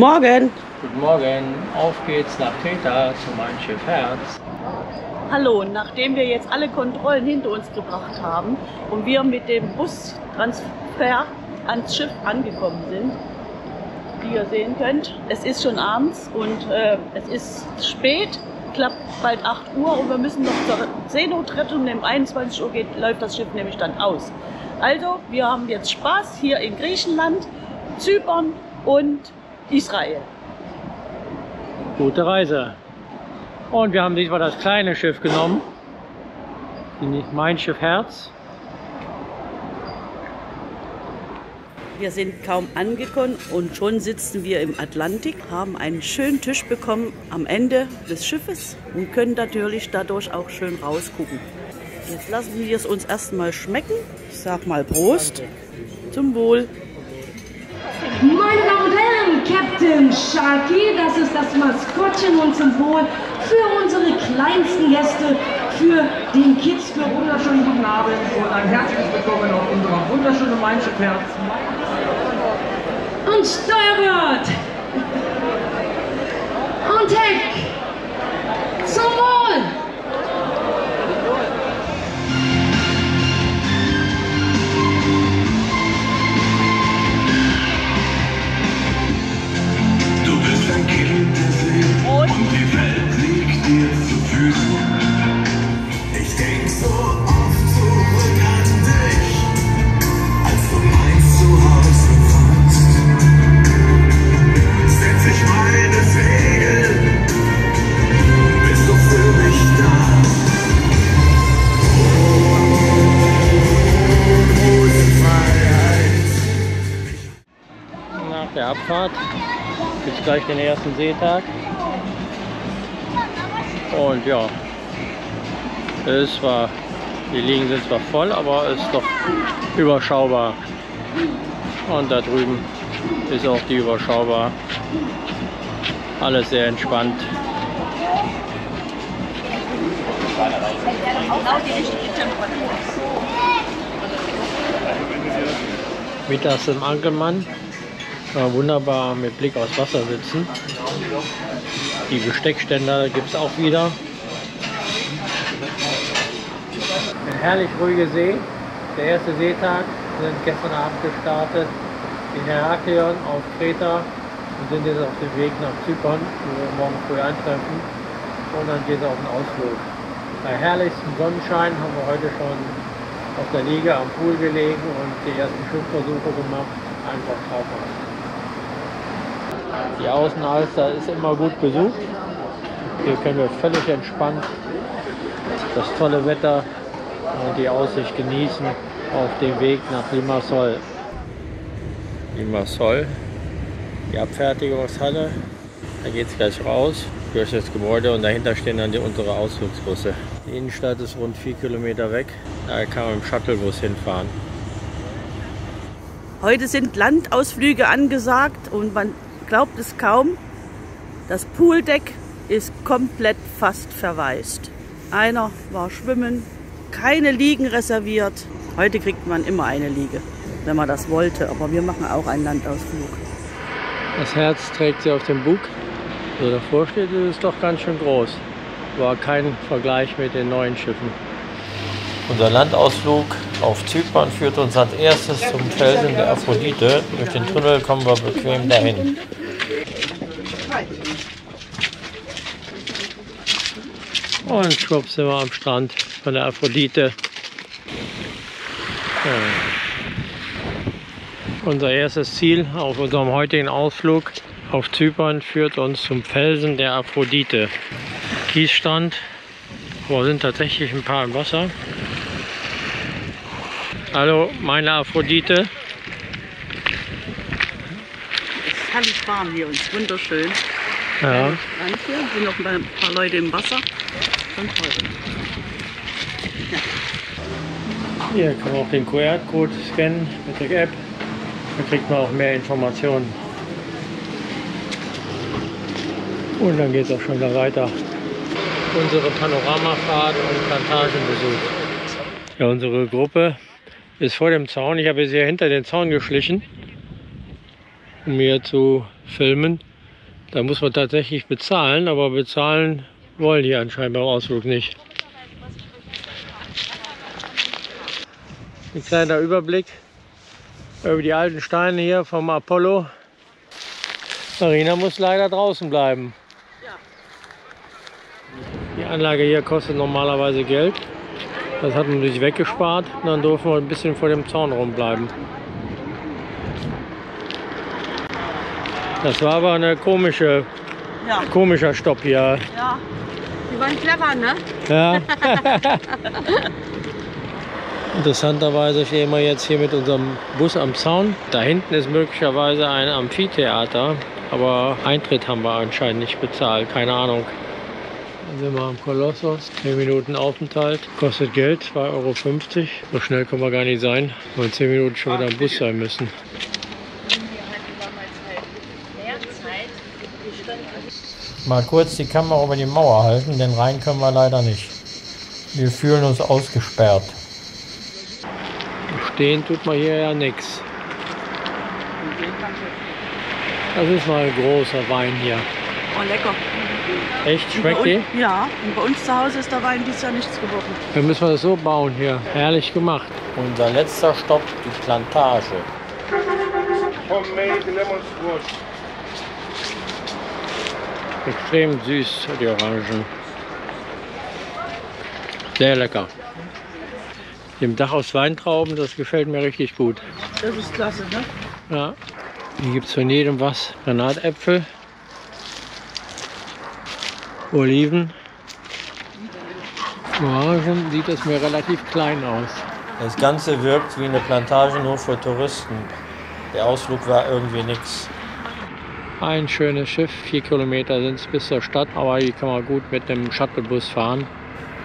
Morgen. Guten Morgen, auf geht's nach Kreta zu Mein Schiff Herz. Hallo, nachdem wir jetzt alle Kontrollen hinter uns gebracht haben und wir mit dem Bustransfer ans Schiff angekommen sind, wie ihr sehen könnt, es ist schon abends und es ist spät, klappt bald 8 Uhr und wir müssen noch zur Seenotrettung, um 21 Uhr läuft das Schiff nämlich dann aus. Also, wir haben jetzt Spaß hier in Griechenland, Zypern und Israel. Gute Reise. Und wir haben diesmal das kleine Schiff genommen, Mein Schiff Herz. Wir sind kaum angekommen und schon sitzen wir im Atlantik, haben einen schönen Tisch bekommen am Ende des Schiffes und können natürlich dadurch auch schön rausgucken. Jetzt lassen wir es uns erstmal schmecken. Ich sag mal Prost. Zum Wohl. Meine Damen und Herren, Captain Sharky, das ist das Maskottchen und Symbol für unsere kleinsten Gäste, für den Kids, für Wunderschönen guten Abend und ein herzliches Willkommen auf unserem wunderschönen Mein Schiff Herz. und Steuerbord und Heck. Zum Wohl! Du bist ein Kind der See und die Welt liegt dir zu Füßen. Ich denk so oft zurück an dich, als du mein Zuhause warst. Setz ich meine Segel, bist du für mich da. Große Freiheit. Nach der Abfahrt gibt es gleich den ersten Seetag. Und ja, die Liegen sind zwar voll, aber es ist doch überschaubar. Und da drüben ist auch die überschaubar. Alles sehr entspannt. Mittags im Angelmann. Wunderbar mit Blick aufs Wasser sitzen. Die Besteckständer gibt es auch wieder. Eine herrlich ruhige See. Der erste Seetag. Wir sind gestern Abend gestartet in Heraklion auf Kreta und sind jetzt auf dem Weg nach Zypern, wo wir morgen früh eintreffen. Und dann geht es auf den Ausflug. Bei herrlichstem Sonnenschein haben wir heute schon auf der Liege am Pool gelegen und die ersten Schwimmversuche gemacht. Einfach traumhaft. Die Außenalster ist immer gut besucht. Hier können wir völlig entspannt das tolle Wetter und die Aussicht genießen auf dem Weg nach Limassol. Limassol, die Abfertigungshalle. Da geht es gleich raus durch das Gebäude und dahinter stehen dann unsere Ausflugsbusse. Die Innenstadt ist rund 4 Kilometer weg. Da kann man mit dem Shuttlebus hinfahren. Heute sind Landausflüge angesagt und man glaubt es kaum, das Pooldeck ist komplett fast verwaist. Einer war schwimmen, keine Liegen reserviert. Heute kriegt man immer eine Liege, wenn man das wollte, aber wir machen auch einen Landausflug. Das Herz trägt sie auf dem Bug. So davor steht, ist es doch ganz schön groß. War kein Vergleich mit den neuen Schiffen. Unser Landausflug auf Zypern führt uns als erstes zum Felsen der Aphrodite. Durch den Tunnel kommen wir bequem dahin. Und schwupps sind wir am Strand von der Aphrodite. Ja. Unser erstes Ziel auf unserem heutigen Ausflug auf Zypern führt uns zum Felsen der Aphrodite. Kiesstrand, wo sind tatsächlich ein paar im Wasser. Hallo, meine Aphrodite. Es ist herrlich warm hier und es ist wunderschön. Ja. Hier sind noch ein paar Leute im Wasser. Und toll. Hier kann man auch den QR-Code scannen mit der App. Da kriegt man auch mehr Informationen. Und dann geht es auch schon wieder weiter. Unsere Panoramafahrt und Plantagenbesuch. Ja, unsere Gruppe ist vor dem Zaun. Ich habe sie hier hinter den Zaun geschlichen, um mir zu filmen. Da muss man tatsächlich bezahlen, aber bezahlen wollen die anscheinend beim Ausflug nicht. Ein kleiner Überblick über die alten Steine hier vom Apollo. Marina muss leider draußen bleiben. Die Anlage hier kostet normalerweise Geld. Das hat man sich weggespart. Und dann dürfen wir ein bisschen vor dem Zaun rumbleiben. Das war aber eine komischer Stopp hier. Ja, die waren clever, ne? Ja. Interessanterweise stehen wir jetzt hier mit unserem Bus am Zaun. Da hinten ist möglicherweise ein Amphitheater, aber Eintritt haben wir anscheinend nicht bezahlt, keine Ahnung. Dann sind wir am Kolossos, 10 Minuten Aufenthalt, kostet Geld, 2,50 €. So schnell können wir gar nicht sein, weil in 10 Minuten schon wieder am Bus sein müssen. Mal kurz die Kamera über die Mauer halten, denn rein können wir leider nicht. Wir fühlen uns ausgesperrt. Stehen tut man hier ja nichts. Das ist mal ein großer Wein hier. Oh, lecker. Echt? Schmeckt die? Ja, und bei uns zu Hause ist der Wein dieses Jahr nichts geworden. Dann müssen wir das so bauen hier. Herrlich gemacht. Unser letzter Stopp, die Plantage. Extrem süß, die Orangen. Sehr lecker. Dem Dach aus Weintrauben, das gefällt mir richtig gut. Das ist klasse, ne? Ja. Hier gibt es von jedem was. Granatäpfel, Oliven, Orangen, sieht das mir relativ klein aus. Das Ganze wirkt wie eine Plantage nur für Touristen. Der Ausflug war irgendwie nichts. Ein schönes Schiff, 4 Kilometer sind es bis zur Stadt, aber hier kann man gut mit dem Shuttlebus fahren.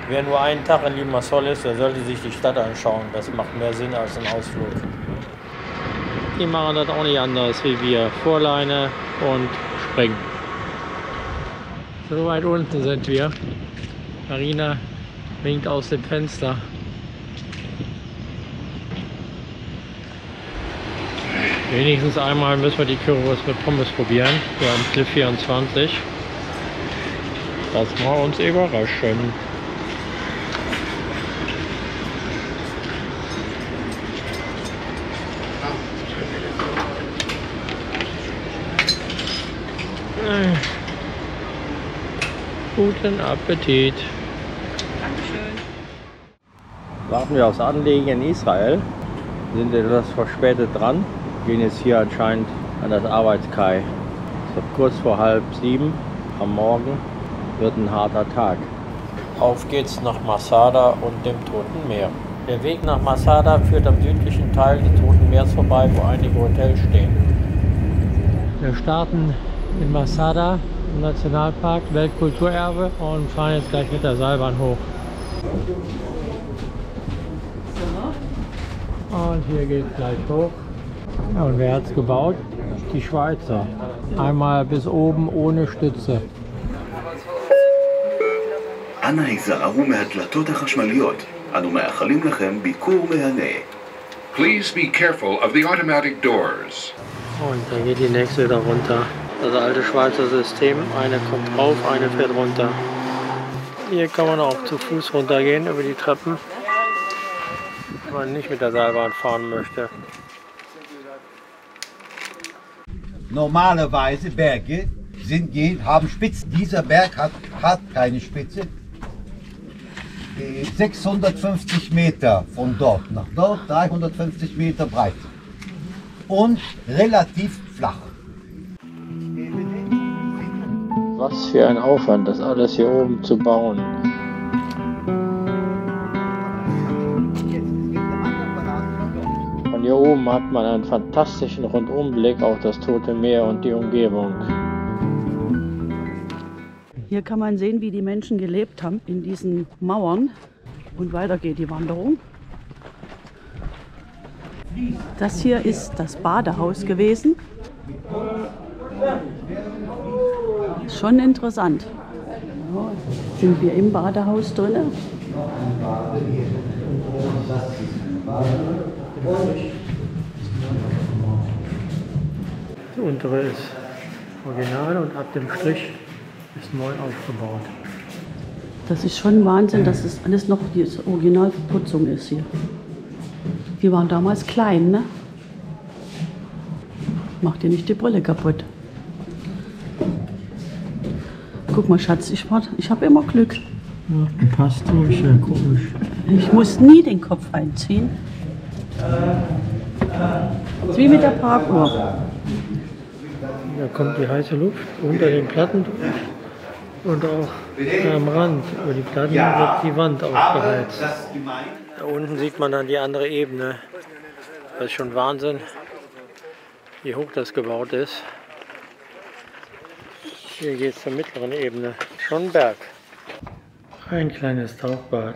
Wer nur einen Tag in Limassol ist, der sollte sich die Stadt anschauen. Das macht mehr Sinn als ein Ausflug. Die machen das auch nicht anders wie wir. Vorleine und springen. So weit unten sind wir. Marina winkt aus dem Fenster. Wenigstens einmal müssen wir die Currywurst mit Pommes probieren. Wir haben Cliff 24. Lassen wir uns überraschen. Guten Appetit. Dankeschön. Warten wir aufs Anlegen in Israel. Sind etwas verspätet dran. Gehen jetzt hier anscheinend an das Arbeitskai. Es ist kurz vor 6:30 am Morgen. Wird ein harter Tag. Auf geht's nach Masada und dem Toten Meer. Der Weg nach Masada führt am südlichen Teil des Toten Meers vorbei, wo einige Hotels stehen. Wir starten in Masada im Nationalpark, Weltkulturerbe, und fahren jetzt gleich mit der Seilbahn hoch. Und hier geht es gleich hoch. Ja, und wer hat es gebaut? Die Schweizer. Einmal bis oben ohne Stütze. אנא היזהרו מהדלתות החשמליות. אנו מאחלים לכם ביקור מהנה. Please be careful of the automatic doors. Und dann geht die nächste wieder runter. Das alte Schweizer System. Eine kommt rauf, eine fährt runter. Hier kann man auch zu Fuß runtergehen über die Treppen, wenn man nicht mit der Seilbahn fahren möchte. Normalerweise Berge haben Spitzen. Dieser Berg hat keine Spitze. 650 Meter von dort nach dort, 350 Meter breit und relativ flach. Was für ein Aufwand, das alles hier oben zu bauen. Von hier oben hat man einen fantastischen Rundumblick auf das Tote Meer und die Umgebung. Hier kann man sehen, wie die Menschen gelebt haben in diesen Mauern. Und weiter geht die Wanderung. Das hier ist das Badehaus gewesen. Schon interessant. Ja, sind wir im Badehaus drin? Die untere ist Original und ab dem Strich ist neu aufgebaut. Das ist schon Wahnsinn, dass das alles noch die Originalverputzung ist hier. Die waren damals klein, ne? Mach dir nicht die Brille kaputt. Guck mal, Schatz, ich habe immer Glück. Ja, passt durch, ja, komisch. Ich muss nie den Kopf einziehen. Das ist wie mit der Parkuhr. Da kommt die heiße Luft unter den Platten durch und auch am Rand. Über die Platten wird die Wand aufgeheizt. Da unten sieht man dann die andere Ebene. Das ist schon Wahnsinn, wie hoch das gebaut ist. Hier geht es zur mittleren Ebene. Schon ein Berg. Ein kleines Tauchbad.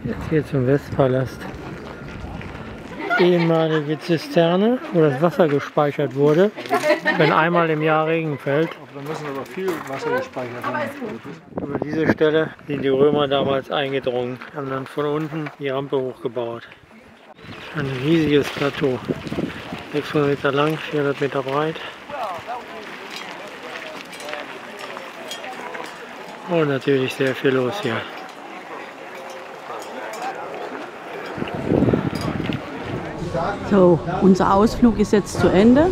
Jetzt hier zum Westpalast. Ehemalige Zisterne, wo das Wasser gespeichert wurde, wenn einmal im Jahr Regen fällt. Da müssen aber viel Wasser gespeichert haben. Über diese Stelle sind die Römer damals eingedrungen, haben dann von unten die Rampe hochgebaut. Ein riesiges Plateau, 600 Meter lang, 400 Meter breit. Und natürlich sehr viel los hier. So, unser Ausflug ist jetzt zu Ende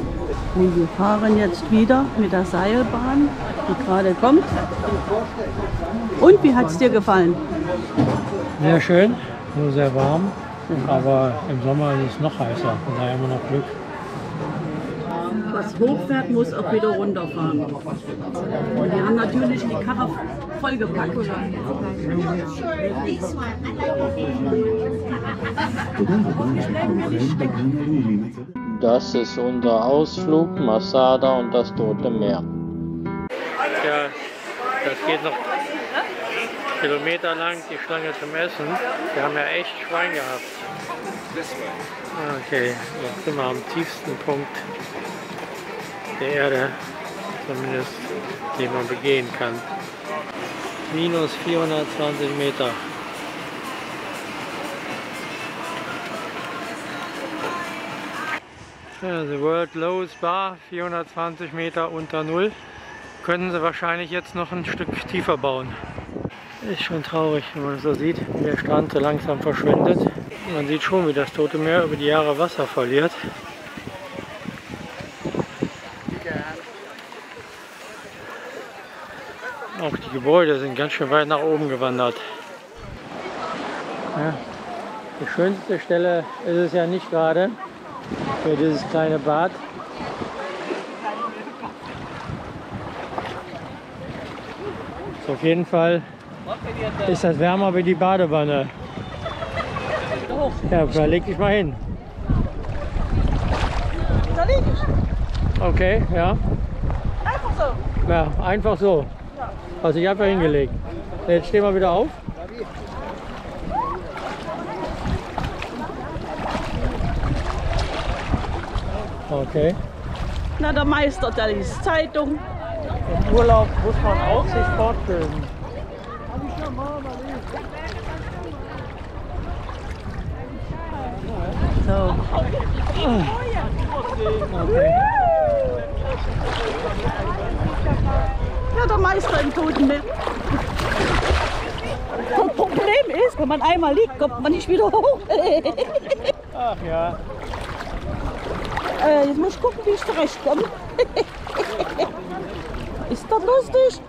und wir fahren jetzt wieder mit der Seilbahn, die gerade kommt. Und wie hat es dir gefallen? Sehr schön, nur sehr warm, aber im Sommer ist es noch heißer, von daher immer noch Glück. Was hochfährt, muss auch wieder runterfahren. Und wir haben natürlich die Karre vollgepackt. Das ist unser Ausflug, Masada und das Tote Meer. Ja, das geht noch Kilometer lang, die Schlange zum Essen. Wir haben ja echt Schwein gehabt. Okay, jetzt sind wir am tiefsten Punkt der Erde, zumindest den man begehen kann. Minus 420 Meter. Ja, the World Lowest Bar, 420 Meter unter Null. Können sie wahrscheinlich jetzt noch ein Stück tiefer bauen. Ist schon traurig, wenn man das so sieht, wie der Strand so langsam verschwindet. Man sieht schon, wie das Tote Meer über die Jahre Wasser verliert. Auch die Gebäude sind ganz schön weit nach oben gewandert. Ja, die schönste Stelle ist es ja nicht gerade für dieses kleine Bad. Auf jeden Fall ist das wärmer wie die Badewanne. Ja, da leg dich mal hin. Da liege ich. Okay, ja. Einfach so. Ja, einfach so. Hast dich einfach hingelegt. Jetzt stehen wir wieder auf. Okay. Na, der Meister, der liest Zeitung. Im Urlaub muss man auch sich fortbilden. So. Okay. Ja, der Meister im Toten Meer. Das Problem ist, wenn man einmal liegt, kommt man nicht wieder hoch. Ach ja. Jetzt muss ich gucken, wie ich zurechtkomme. Ist das lustig?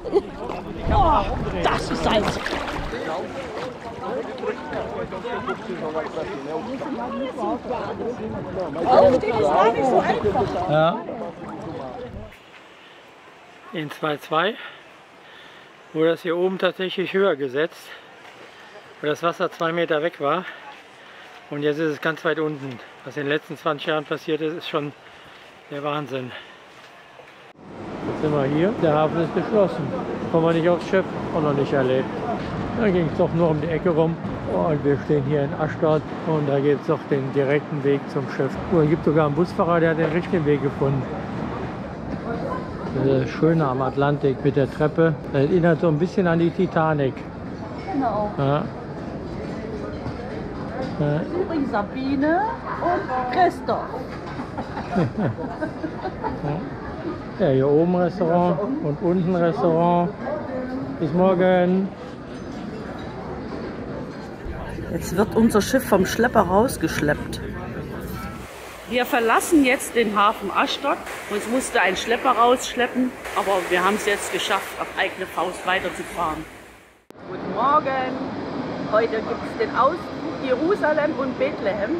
Oh, das ist eins. Aufstehen ist gar nicht so einfach. Ja. In 2.2 wurde das hier oben tatsächlich höher gesetzt, weil das Wasser 2 Meter weg war. Und jetzt ist es ganz weit unten. Was in den letzten 20 Jahren passiert ist, ist schon der Wahnsinn. Jetzt sind wir hier. Der Hafen ist geschlossen. Kommen wir nicht aufs Schiff, auch noch nicht erlebt. Dann ging es doch nur um die Ecke rum. Und wir stehen hier in Ashdod und da gibt es doch den direkten Weg zum Schiff. Und es gibt sogar einen Busfahrer, der hat den richtigen Weg gefunden. Das ist das Schöne am Atlantik mit der Treppe. Das erinnert so ein bisschen an die Titanic. Genau. Ja. Ja. Übrigens Sabine und Christoph. Ja, hier oben Restaurant und unten Restaurant. Bis morgen. Jetzt wird unser Schiff vom Schlepper rausgeschleppt. Wir verlassen jetzt den Hafen Aschdod. Uns musste ein Schlepper rausschleppen, aber wir haben es jetzt geschafft, auf eigene Faust weiterzufahren. Guten Morgen! Heute gibt es den Ausflug Jerusalem und Bethlehem.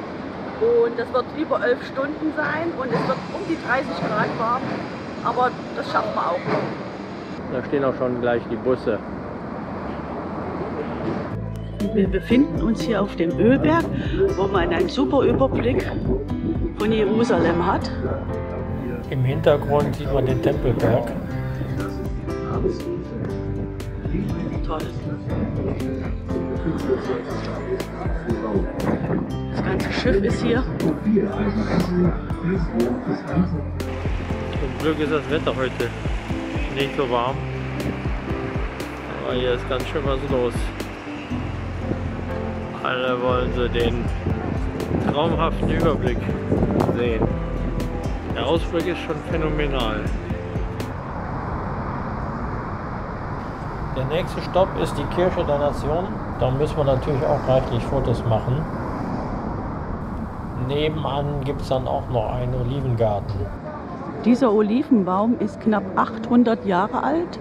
Und das wird über 11 Stunden sein und es wird um die 30 Grad warm. Aber das schaffen wir auch noch. Da stehen auch schon gleich die Busse. Wir befinden uns hier auf dem Ölberg, wo man einen super Überblick von Jerusalem hat. Im Hintergrund sieht man den Tempelberg. Toll. Das ganze Schiff ist hier. Zum Glück ist das Wetter heute nicht so warm. Aber hier ist ganz schön was los. Alle wollen sie den traumhaften Überblick sehen. Der Ausblick ist schon phänomenal. Der nächste Stopp ist die Kirche der Nation. Da müssen wir natürlich auch reichlich Fotos machen. Nebenan gibt es dann auch noch einen Olivengarten. Dieser Olivenbaum ist knapp 800 Jahre alt.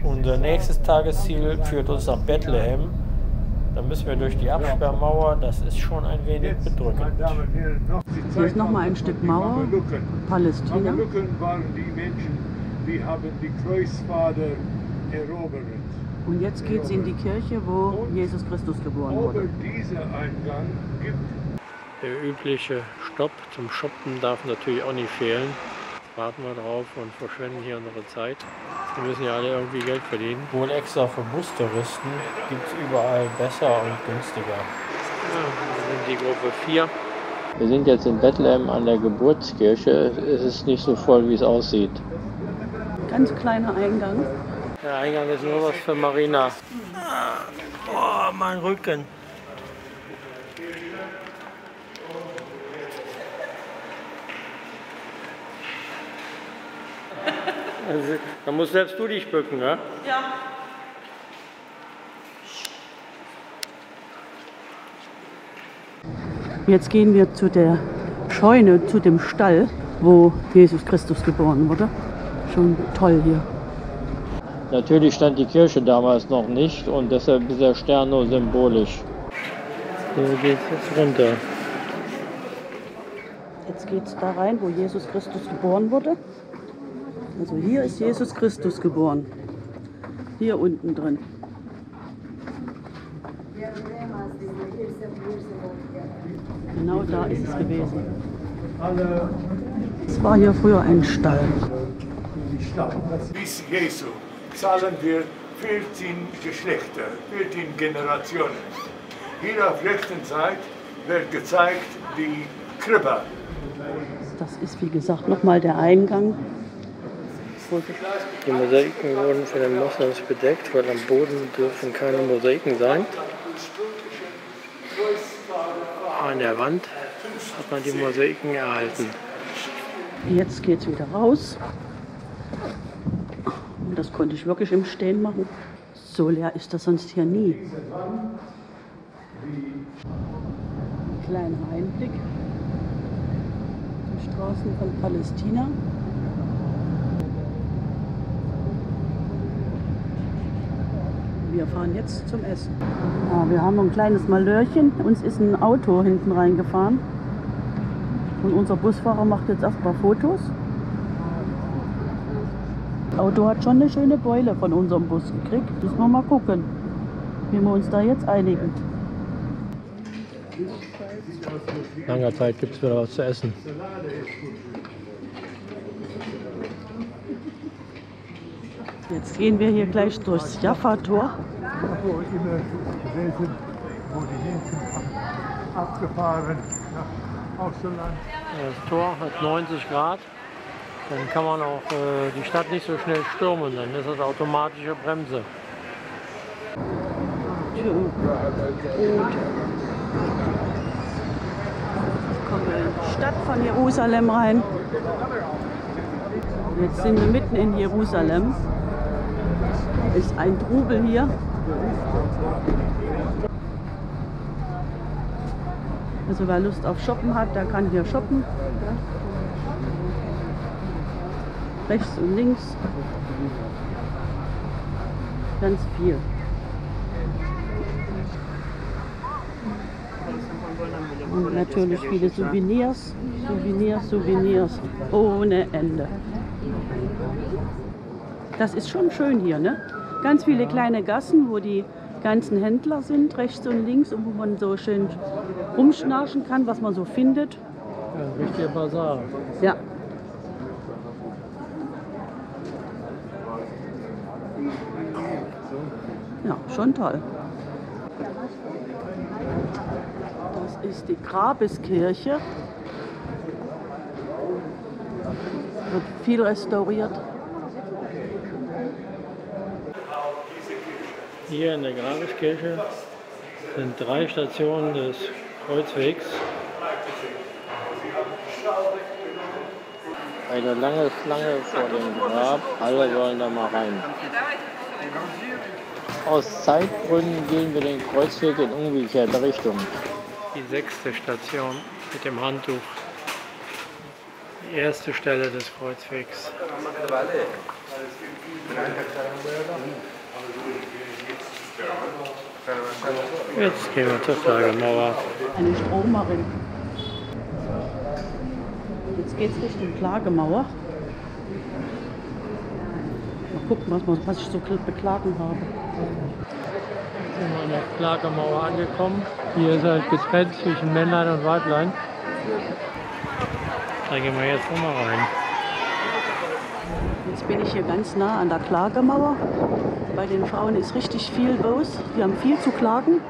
Unser nächstes Tagesziel führt uns nach Bethlehem. Da müssen wir durch die Absperrmauer. Das ist schon ein wenig bedrückend. Hier ist noch mal ein Stück Mauer. Palästina. Mamelucken waren die Menschen, die haben die Kreuzfahrer erobert. Und jetzt geht es in die Kirche, wo Jesus Christus geboren wurde. Über diesen Eingang gibt Der übliche Stopp zum Shoppen darf natürlich auch nicht fehlen. Warten wir drauf und verschwenden hier unsere Zeit. Wir müssen ja alle irgendwie Geld verdienen. Wohl extra für Bustouristen gibt es überall besser und günstiger. Ja, wir sind die Gruppe 4. Wir sind jetzt in Bethlehem an der Geburtskirche. Es ist nicht so voll, wie es aussieht. Ganz kleiner Eingang. Der Eingang ist nur was für Marina. Oh, mein Rücken. Also, da musst selbst du dich bücken, ne? Ja. Jetzt gehen wir zu der Scheune, zu dem Stall, wo Jesus Christus geboren wurde. Schon toll hier. Natürlich stand die Kirche damals noch nicht und deshalb ist der Stern nur symbolisch. Hier geht es jetzt runter. Jetzt geht es da rein, wo Jesus Christus geboren wurde. Also hier ist Jesus Christus geboren. Hier unten drin. Genau da ist es gewesen. Es war hier früher ein Stall. bis Jesu zahlen wir 14 Geschlechter, 14 Generationen. Hier auf rechten Seite wird gezeigt die Krippe. Das ist wie gesagt nochmal der Eingang. Die Mosaiken wurden von den Moslems bedeckt, weil am Boden dürfen keine Mosaiken sein. An der Wand hat man die Mosaiken erhalten. Jetzt geht es wieder raus. Und das konnte ich wirklich im Stehen machen. So leer ist das sonst hier nie. Kleiner Einblick. Die Straßen von Palästina. Wir fahren jetzt zum Essen. Ja, wir haben ein kleines Malörchen. Uns ist ein Auto hinten reingefahren. Und unser Busfahrer macht jetzt erstmal Fotos. Das Auto hat schon eine schöne Beule von unserem Bus gekriegt. Müssen wir mal gucken, wie wir uns da jetzt einigen. Langer Zeit gibt es wieder was zu essen. Jetzt gehen wir hier gleich durchs Jaffa-Tor. Wo immer gewesen, wo die Menschen abgefahren nach Ausland. Das Tor hat 90 Grad. Dann kann man auch die Stadt nicht so schnell stürmen. Dann ist das automatische Bremse. Stadt von Jerusalem rein. Jetzt sind wir mitten in Jerusalem. Ist ein Trubel hier. Also wer Lust auf Shoppen hat, der kann hier shoppen. Rechts und links. Ganz viel. Und natürlich viele Souvenirs. Souvenirs ohne Ende. Das ist schon schön hier, ne? Ganz viele kleine Gassen, wo die ganzen Händler sind, rechts und links, und wo man so schön rumschnarchen kann, was man so findet. Ja, ein richtiger Bazar. Ja. Ja, schon toll. Das ist die Grabeskirche. Wird viel restauriert. Hier in der Grabeskirche sind 3 Stationen des Kreuzwegs. Eine lange Schlange vor dem Grab, alle wollen da mal rein. Aus Zeitgründen gehen wir den Kreuzweg in umgekehrte Richtung. Die 6. Station mit dem Handtuch. Die erste Stelle des Kreuzwegs. Jetzt gehen wir zur Klagemauer. Eine Stromerin. Jetzt geht es Richtung Klagemauer. Mal gucken, was ich so beklagen habe. Jetzt sind wir an der Klagemauer angekommen. Hier ist halt getrennt zwischen Männlein und Weiblein. Da gehen wir jetzt nochmal rein. Jetzt bin ich hier ganz nah an der Klagemauer. Bei den Frauen ist richtig viel los. Die haben viel zu klagen.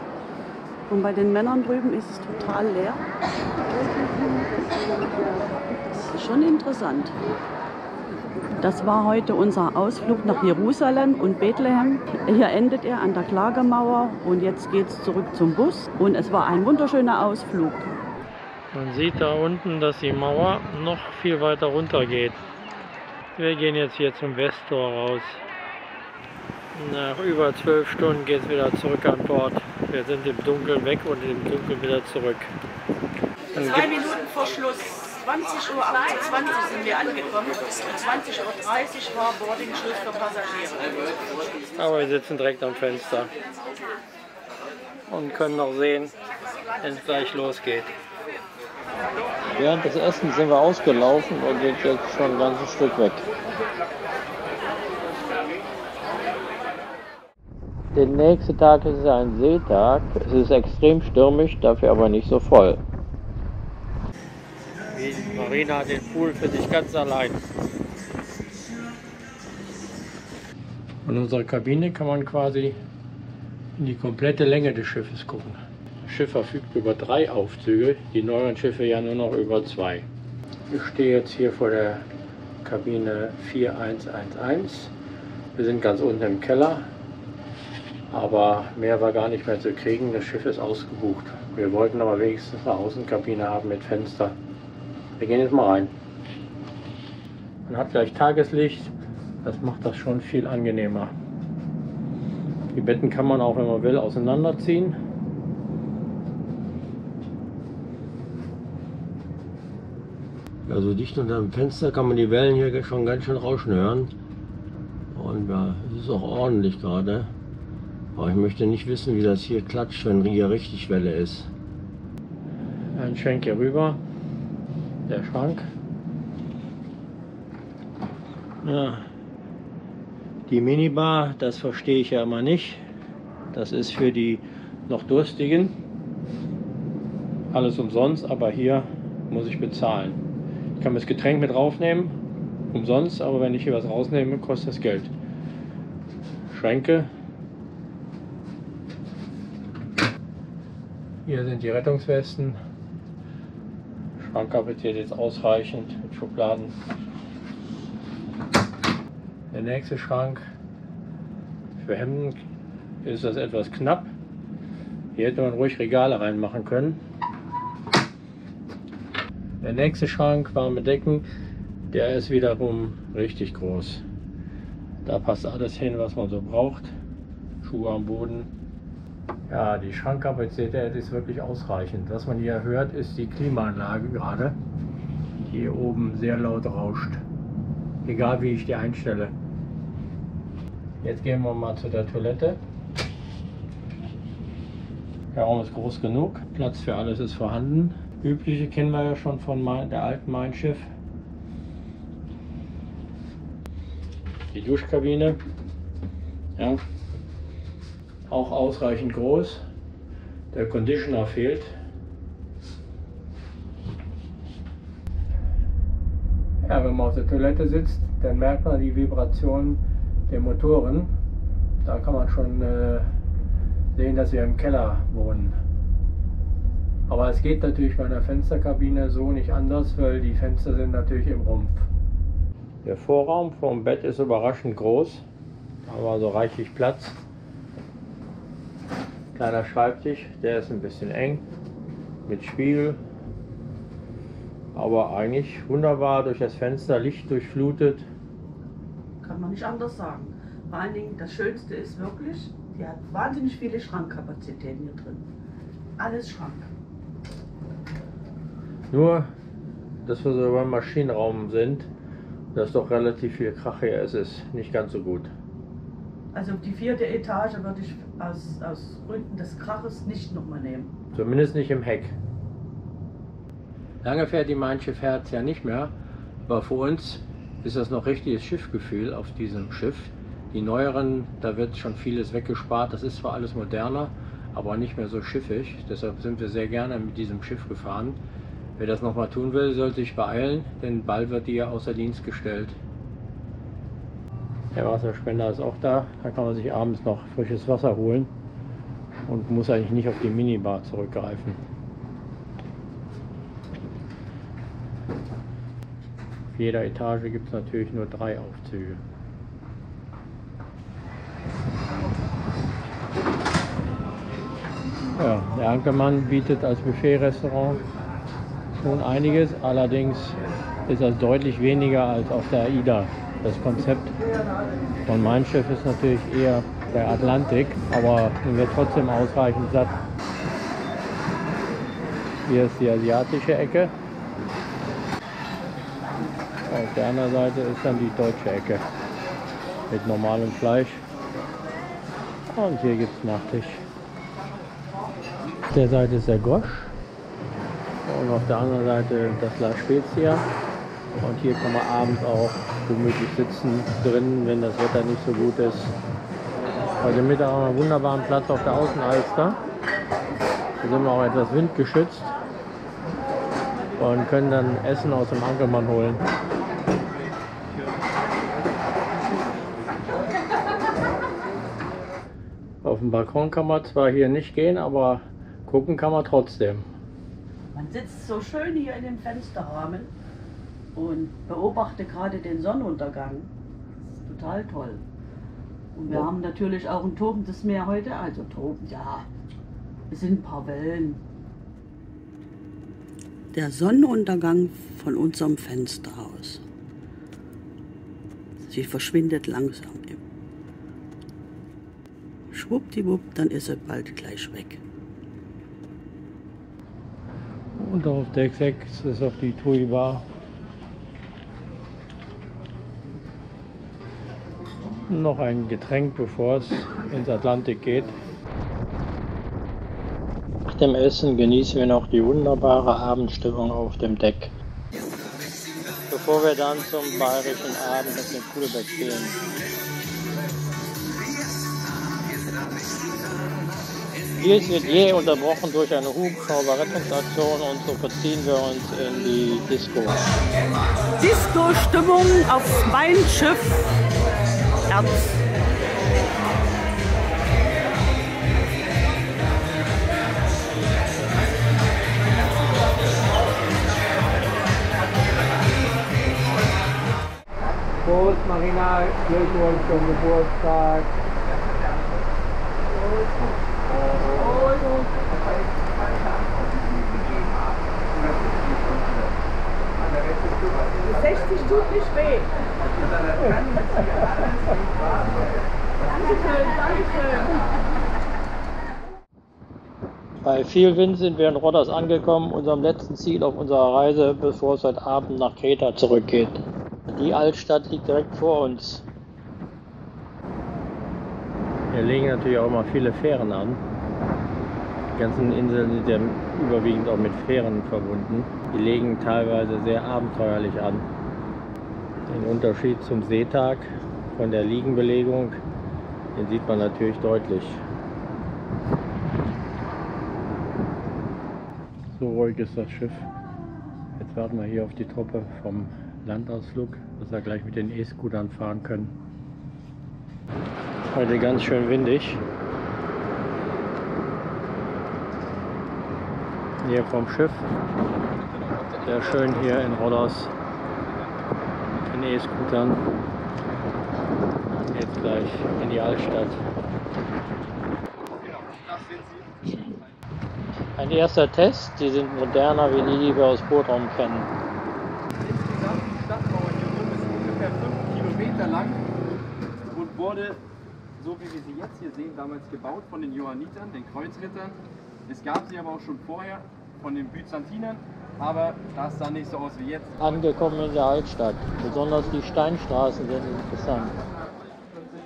Und bei den Männern drüben ist es total leer. Das ist schon interessant. Das war heute unser Ausflug nach Jerusalem und Bethlehem. Hier endet er an der Klagemauer und jetzt geht es zurück zum Bus. Und es war ein wunderschöner Ausflug. Man sieht da unten, dass die Mauer noch viel weiter runter geht. Wir gehen jetzt hier zum Westtor raus. Nach über 12 Stunden geht es wieder zurück an Bord. Wir sind im Dunkeln weg und im Dunkeln wieder zurück. 2 Minuten vor Schluss. 20:28 Uhr sind wir angekommen. 20:30 Uhr war Boardingschluss für Passagiere. Aber wir sitzen direkt am Fenster und können noch sehen, wenn es gleich losgeht. Während des Essens sind wir ausgelaufen und sind jetzt schon ein ganzes Stück weg. Der nächste Tag ist ein Seetag. Es ist extrem stürmisch, dafür aber nicht so voll. Die Marina hat den Pool für sich ganz allein. Von unserer Kabine kann man quasi in die komplette Länge des Schiffes gucken. Das Schiff verfügt über 3 Aufzüge, die neueren Schiffe ja nur noch über 2. Ich stehe jetzt hier vor der Kabine 4111. Wir sind ganz unten im Keller, aber mehr war gar nicht mehr zu kriegen. Das Schiff ist ausgebucht. Wir wollten aber wenigstens eine Außenkabine haben mit Fenster. Wir gehen jetzt mal rein. Man hat gleich Tageslicht, das macht das schon viel angenehmer. Die Betten kann man auch, wenn man will, auseinanderziehen. Also dicht unter dem Fenster kann man die Wellen hier schon ganz schön rauschen hören. Und ja, es ist auch ordentlich gerade. Aber ich möchte nicht wissen, wie das hier klatscht, wenn hier richtig Welle ist. Ein Schwenk hier rüber. Der Schrank. Ja. Die Minibar, das verstehe ich ja immer nicht. Das ist für die noch Durstigen. Alles umsonst, aber hier muss ich bezahlen. Ich kann das Getränk mit raufnehmen, umsonst, aber wenn ich hier was rausnehme, kostet das Geld. Schränke. Hier sind die Rettungswesten. Schrankkapazität ist ausreichend mit Schubladen. Der nächste Schrank. Für Hemden ist das etwas knapp. Hier hätte man ruhig Regale reinmachen können. Der nächste Schrank, warme Decken, der ist wiederum richtig groß. Da passt alles hin, was man so braucht. Schuhe am Boden. Ja, die Schrankkapazität ist wirklich ausreichend. Was man hier hört, ist die Klimaanlage gerade, die hier oben sehr laut rauscht. Egal wie ich die einstelle. Jetzt gehen wir mal zu der Toilette. Der Raum ist groß genug, Platz für alles ist vorhanden. Übliche kennen wir ja schon von der alten Mein Schiff. Die Duschkabine, ja, auch ausreichend groß. Der Conditioner fehlt. Ja, wenn man auf der Toilette sitzt, dann merkt man die Vibration der Motoren. Da kann man schon sehen, dass wir im Keller wohnen. Aber es geht natürlich bei einer Fensterkabine so nicht anders, weil die Fenster sind natürlich im Rumpf. Der Vorraum vom Bett ist überraschend groß. Da haben wir also reichlich Platz. Kleiner Schreibtisch, der ist ein bisschen eng mit Spiegel. Aber eigentlich wunderbar durch das Fenster, Licht durchflutet. Kann man nicht anders sagen. Vor allen Dingen, das Schönste ist wirklich, die hat wahnsinnig viele Schrankkapazitäten hier drin. Alles Schrank. Nur, dass wir so beim Maschinenraum sind, dass doch relativ viel Krach hier ist, ist nicht ganz so gut. Also die 4. Etage würde ich aus Gründen des Kraches nicht nochmal nehmen. Zumindest nicht im Heck. Lange fährt die Mein Schiff Herz ja nicht mehr, aber für uns ist das noch richtiges Schiffgefühl auf diesem Schiff. Die neueren, da wird schon vieles weggespart, das ist zwar alles moderner, aber nicht mehr so schiffig. Deshalb sind wir sehr gerne mit diesem Schiff gefahren. Wer das nochmal tun will, sollte sich beeilen, denn bald wird die ja außer Dienst gestellt. Der Wasserspender ist auch da, da kann man sich abends noch frisches Wasser holen und muss eigentlich nicht auf die Minibar zurückgreifen. Auf jeder Etage gibt es natürlich nur 3 Aufzüge. Ja, der Ankermann bietet als Buffet-Restaurant schon einiges, allerdings ist das deutlich weniger als auf der AIDA. Das Konzept von Mein Schiff ist natürlich eher der Atlantik, aber man wird trotzdem ausreichend satt. Hier ist die asiatische Ecke. Auf der anderen Seite ist dann die deutsche Ecke mit normalem Fleisch. Und hier gibt es Nachtisch. Auf der Seite ist der Gosch und auf der anderen Seite das La Spezia. Und hier kann man abends auch gemütlich sitzen, drinnen, wenn das Wetter nicht so gut ist. Heute Mittag haben wir einen wunderbaren Platz auf der Außenalster. Hier sind wir auch etwas windgeschützt und können dann Essen aus dem Ankermann holen. Auf dem Balkon kann man zwar hier nicht gehen, aber gucken kann man trotzdem. Man sitzt so schön hier in dem Fensterrahmen und beobachte gerade den Sonnenuntergang. Das ist total toll. Und wir haben natürlich auch ein tobendes Meer heute. Also toben, ja, es sind ein paar Wellen. Der Sonnenuntergang von unserem Fensterhaus. Sie verschwindet langsam. Schwuppdiwupp, dann ist er bald gleich weg. Und auf Deck 6 ist auch die TUI Bar. Noch ein Getränk, bevor es ins Atlantik geht. Nach dem Essen genießen wir noch die wunderbare Abendstimmung auf dem Deck. Bevor wir dann zum bayerischen Abend auf dem Kuhlebeck gehen. Dies wird je unterbrochen durch eine Hubschrauber-Rettungsaktion und so verziehen wir uns in die Disco. Disco-Stimmung auf Mein Schiff Herz. Prost Marina, Glückwunsch zum Geburtstag. Bei viel Wind sind wir in Rhodos angekommen, unserem letzten Ziel auf unserer Reise, bevor es heute Abend nach Kreta zurückgeht. Die Altstadt liegt direkt vor uns. Hier legen natürlich auch immer viele Fähren an. Die ganzen Inseln sind ja überwiegend auch mit Fähren verbunden. Die legen teilweise sehr abenteuerlich an. Den Unterschied zum Seetag von der Liegenbelegung, den sieht man natürlich deutlich. So ruhig ist das Schiff. Jetzt warten wir hier auf die Truppe vom Landausflug, dass wir gleich mit den E-Scootern fahren können. Heute ganz schön windig. Hier vom Schiff. Sehr schön hier in Rhodos. In E-Scootern. Jetzt gleich in die Altstadt. Ein erster Test, die sind moderner wie die wir aus Bootraum kennen. Insgesamt die Stadtmauer hier oben ist ungefähr 5 Kilometer lang und wurde, so wie wir sie jetzt hier sehen, damals gebaut von den Johannitern, den Kreuzrittern. Es gab sie aber auch schon vorher von den Byzantinern, aber das sah nicht so aus wie jetzt. Angekommen in der Altstadt. Besonders die Steinstraßen sind interessant.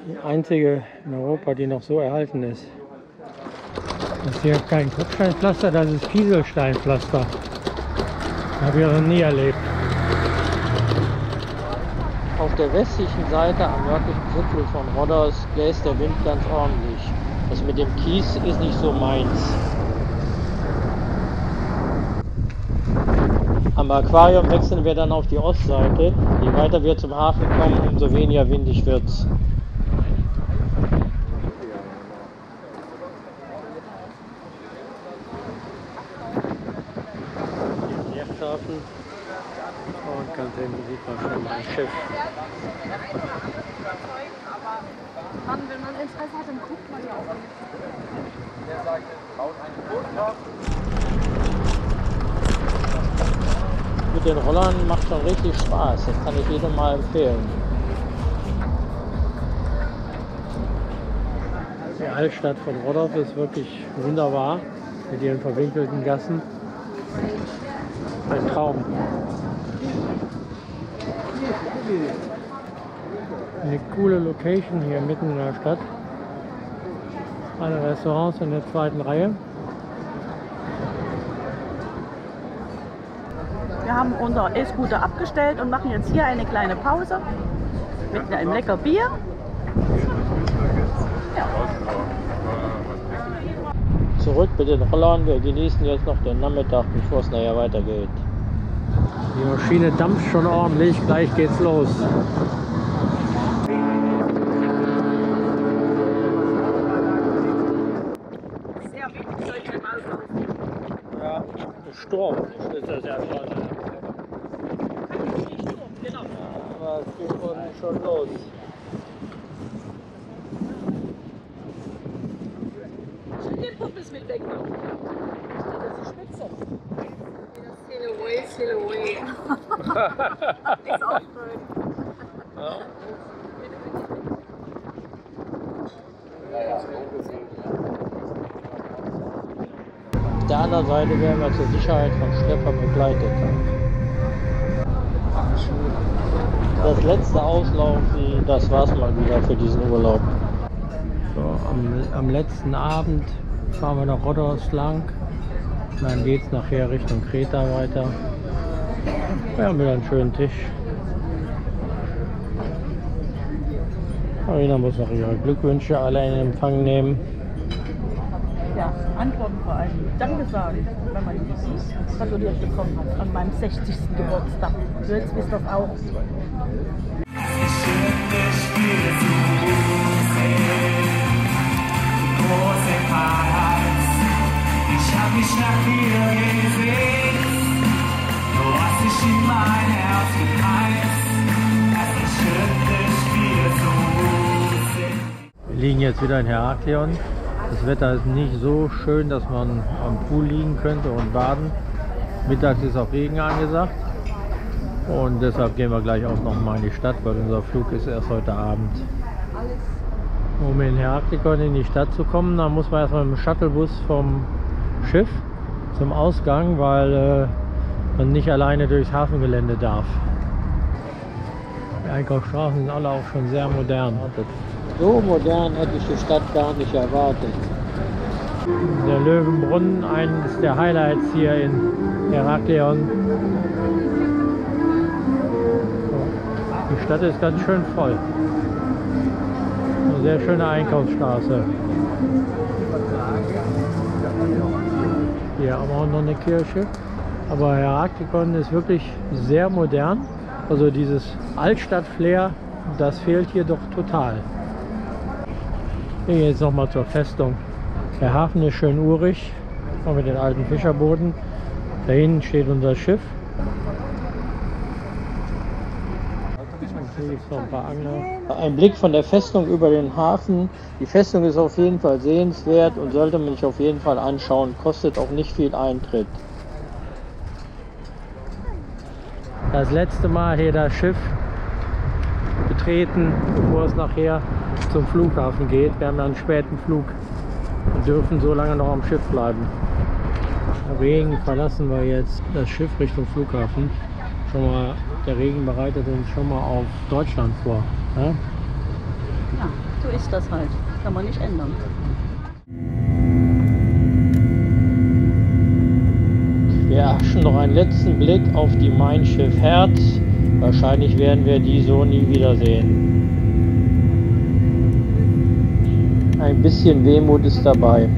Die einzige in Europa, die noch so erhalten ist. Das ist hier kein Kopfsteinpflaster, das ist Kieselsteinpflaster. Habe ich noch nie erlebt. Auf der westlichen Seite am nördlichen Gipfel von Rhodos bläst der Wind ganz ordentlich. Das mit dem Kies ist nicht so meins. Am Aquarium wechseln wir dann auf die Ostseite. Je weiter wir zum Hafen kommen, umso weniger windig wird's. Und ganz hinten sieht man schon ein Schiff. Wenn man Interesse hat, dann guckt man ja auch. Der sagt, baut einen Boot. Mit den Rollern macht schon richtig Spaß. Das kann ich jedem mal empfehlen. Die Altstadt von Rhodos ist wirklich wunderbar mit ihren verwinkelten Gassen. Ein Traum. Eine coole Location hier mitten in der Stadt. Alle Restaurants in der zweiten Reihe. Wir haben unser E-Scooter abgestellt und machen jetzt hier eine kleine Pause mit einem lecker Bier. Ja. Zurück mit den Rollern. Wir genießen jetzt noch den Nachmittag, bevor es nachher weitergeht. Die Maschine dampft schon ordentlich. Gleich geht's los. Sehr wichtig, solche Autos. Ja, Sturm ist das ja schon. Genau. Aber es geht unten schon los. Den Puppes mitwegnehmen. Das ist spitze. Sail away. Ist auch schön. Ja. Auf der anderen Seite werden wir zur Sicherheit von Schlepper begleitet. Das letzte Auslaufen, das war's mal wieder für diesen Urlaub. So, am letzten Abend fahren wir nach Rhodos lang. Dann geht es nachher Richtung Kreta weiter. Wir haben wieder einen schönen Tisch. Marina muss noch ihre Glückwünsche alle in Empfang nehmen. Ja, antworten vor allem. Danke sagen, wenn man gratuliert bekommen hat an meinem 60. Geburtstag. So, jetzt wisst ihr das auch. Ich hab mich nach dir gesehen, du hast dich in mein Herz gekreist, das ist schön, das Spiel so. Wir liegen jetzt wieder in Heraklion. Das Wetter ist nicht so schön, dass man am Pool liegen könnte und baden. Mittags ist auch Regen angesagt. Und deshalb gehen wir gleich auch noch mal in die Stadt, weil unser Flug ist erst heute Abend. Um in Heraklion in die Stadt zu kommen, dann muss man erstmal mit dem Shuttlebus vom Schiff zum Ausgang, weil man nicht alleine durchs Hafengelände darf. Die Einkaufsstraßen sind alle auch schon sehr modern. So modern hätte ich die Stadt gar nicht erwartet. Der Löwenbrunnen, eines der Highlights hier in Heraklion. Die Stadt ist ganz schön voll. Eine sehr schöne Einkaufsstraße. Hier haben wir auch noch eine Kirche. Aber Heraklion ist wirklich sehr modern. Also dieses Altstadt-Flair, das fehlt hier doch total. Hier jetzt nochmal zur Festung. Der Hafen ist schön urig, auch mit den alten Fischerbooten. Da hinten steht unser Schiff. Ein Blick von der Festung über den Hafen. Die Festung ist auf jeden Fall sehenswert und sollte man sich auf jeden Fall anschauen. Kostet auch nicht viel Eintritt. Das letzte Mal hier das Schiff betreten, bevor es nachher zum Flughafen geht. Wir haben ja einen späten Flug und dürfen so lange noch am Schiff bleiben. Regen verlassen wir jetzt das Schiff Richtung Flughafen. Schon mal, der Regen bereitet uns schon mal auf Deutschland vor. Ja? Ja, so ist das halt. Kann man nicht ändern. Wir erhaschen noch einen letzten Blick auf die Mein Schiff Herz. Wahrscheinlich werden wir die so nie wiedersehen. Ein bisschen Wehmut ist dabei.